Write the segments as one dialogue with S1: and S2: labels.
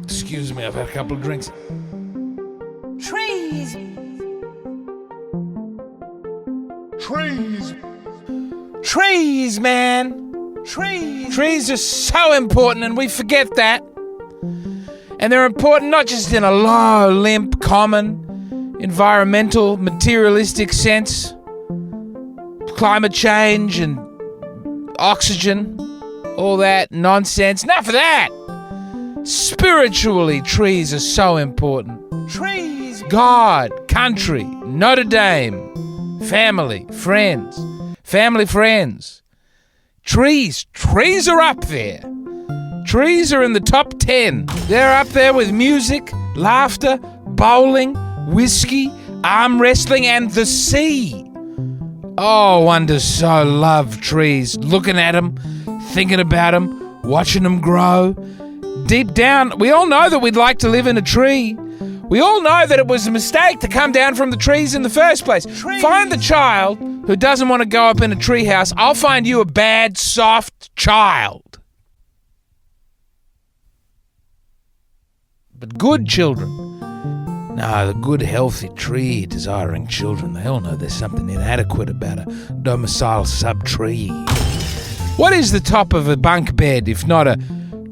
S1: Excuse me, I've had a couple of drinks.
S2: Trees.
S1: Trees. Trees, man.
S2: Trees.
S1: Trees are so important, and we forget that. And they're important not just in a low, limp, common, environmental, materialistic sense. Climate change and oxygen, all that nonsense. Enough of that. Spiritually, trees are so important.
S2: Trees.
S1: God, country, Notre Dame, family, friends. Family, friends. Trees are up there. Trees are in the top 10. They're up there with music, laughter, bowling, whiskey, arm wrestling, and the sea. Oh, one does so love trees. Looking at them, thinking about them, watching them grow. Deep down, we all know that we'd like to live in a tree. We all know that it was a mistake to come down from the trees in the first place.
S2: Trees.
S1: Find the child who doesn't want to go up in a treehouse. I'll find you a bad, soft child. But good children. No, the good, healthy, tree-desiring children, they all know there's something inadequate about a domicile sub-tree. What is the top of a bunk bed if not a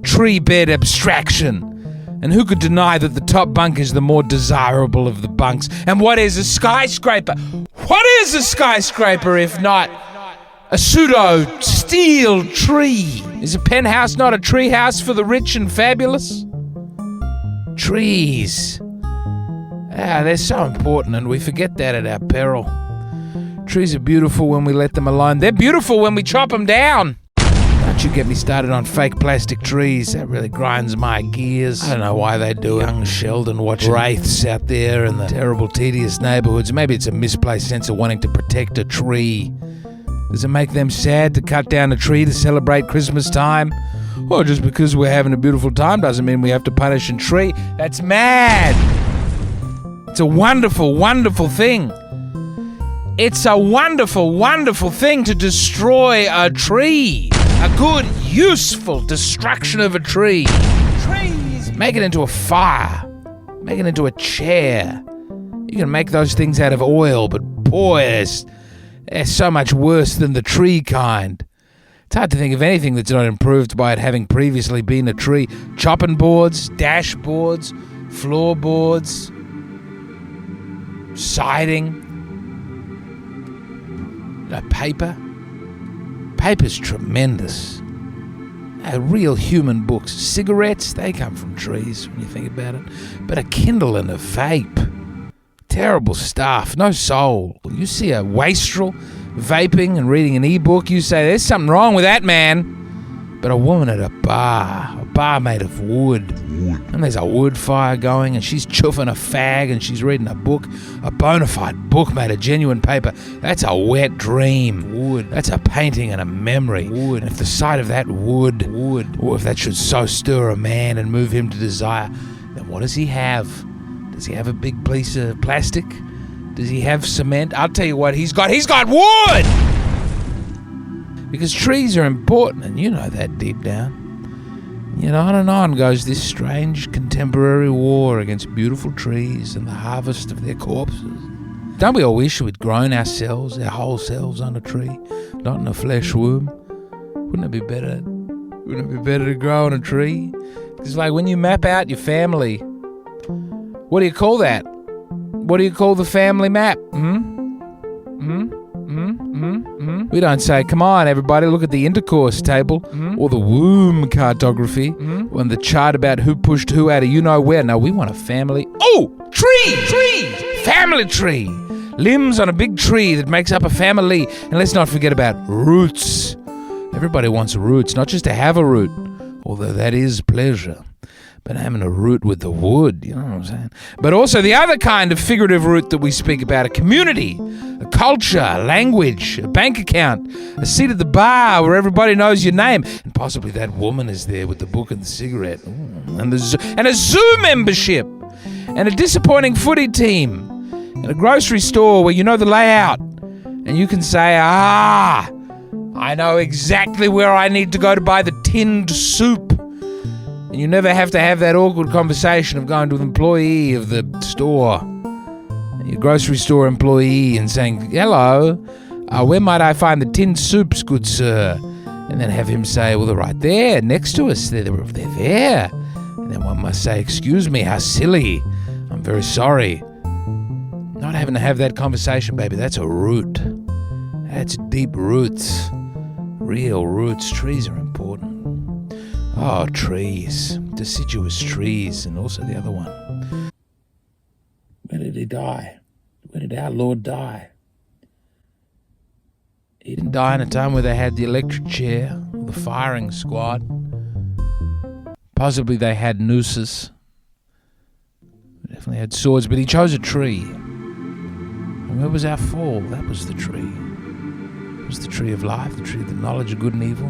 S1: tree bed abstraction? And who could deny that the top bunk is the more desirable of the bunks? And what is a skyscraper? What is a skyscraper if not a pseudo-steel tree? Is a penthouse not a tree house for the rich and fabulous? Trees. They're so important, and we forget that at our peril. Trees are beautiful when we let them alone. They're beautiful when we chop them down. Don't you get me started on fake plastic trees. That really grinds my gears. I don't know why they do it. Young Sheldon watching wraiths out there in the terrible, tedious neighborhoods. Maybe it's a misplaced sense of wanting to protect a tree. Does it make them sad to cut down a tree to celebrate Christmas time? Or just because we're having a beautiful time doesn't mean we have to punish a tree? That's mad! It's a wonderful, wonderful thing. It's a wonderful, wonderful thing to destroy a tree. A good, useful destruction of a tree.
S2: Trees.
S1: Make it into a fire. Make it into a chair. You can make those things out of oil, but boy, they're so much worse than the tree kind. It's hard to think of anything that's not improved by it having previously been a tree. Chopping boards, dashboards, floorboards, siding, paper. Paper's tremendous. Real human books. Cigarettes, they come from trees when you think about it. But a Kindle and a vape. Terrible stuff. No soul. You see a wastrel vaping and reading an e-book, you say, there's something wrong with that, man. But a woman at a bar made of wood. And there's a wood fire going, and she's chuffing a fag, and she's reading a book, a bona fide book made of genuine paper. That's a wet dream. Wood. That's a painting and a memory. Wood. And if the sight of that wood, or if that should so stir a man and move him to desire, then what does he have? Does he have a big piece of plastic? Does he have cement? I'll tell you what he's got. He's got wood! Because trees are important, and you know that deep down. Yet on and on goes this strange contemporary war against beautiful trees and the harvest of their corpses. Don't we all wish we'd grown ourselves, our whole selves, on a tree, not in a flesh womb? Wouldn't it be better? Wouldn't it be better to grow on a tree? It's like when you map out your family. What do you call that? What do you call the family map? We don't say, come on, everybody, look at the intercourse table or the womb cartography and the chart about who pushed who out of you-know-where. No, we want a family. Oh, tree! Family tree! Limbs on a big tree that makes up a family. And let's not forget about roots. Everybody wants roots, not just to have a root, although that is pleasure. But having a root with the wood, you know what I'm saying? But also the other kind of figurative root that we speak about, a community, a culture, a language, a bank account, a seat at the bar where everybody knows your name, and possibly that woman is there with the book and the cigarette, and a zoo membership, and a disappointing footy team, and a grocery store where you know the layout, and you can say, I I know exactly where I need to go to buy the tinned soup. And you never have to have that awkward conversation of going to an employee of the store, your grocery store employee, and saying, hello, where might I find the tinned soups, good sir? And then have him say, well, they're right there, next to us. They're there. And then one must say, excuse me, how silly. I'm very sorry. Not having to have that conversation, baby, that's a root. That's deep roots. Real roots. Trees are important. Oh, trees. Deciduous trees, and also the other one. Where did he die? Where did our Lord die? He didn't die in a time where they had the electric chair, or the firing squad. Possibly they had nooses. They definitely had swords, but he chose a tree. And where was our fall? That was the tree. It was the tree of life, the tree of the knowledge of good and evil.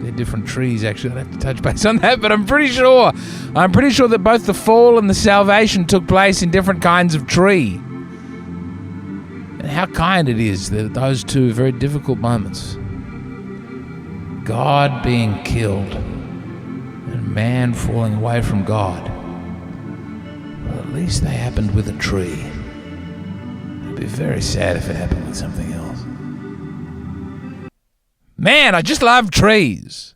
S1: They're different trees, actually. I'd have to touch base on that, but I'm pretty sure that both the fall and the salvation took place in different kinds of tree. And how kind it is that those two very difficult moments, God being killed and man falling away from God, well, at least they happened with a tree. It'd be very sad if it happened with something else. Man, I just love trees.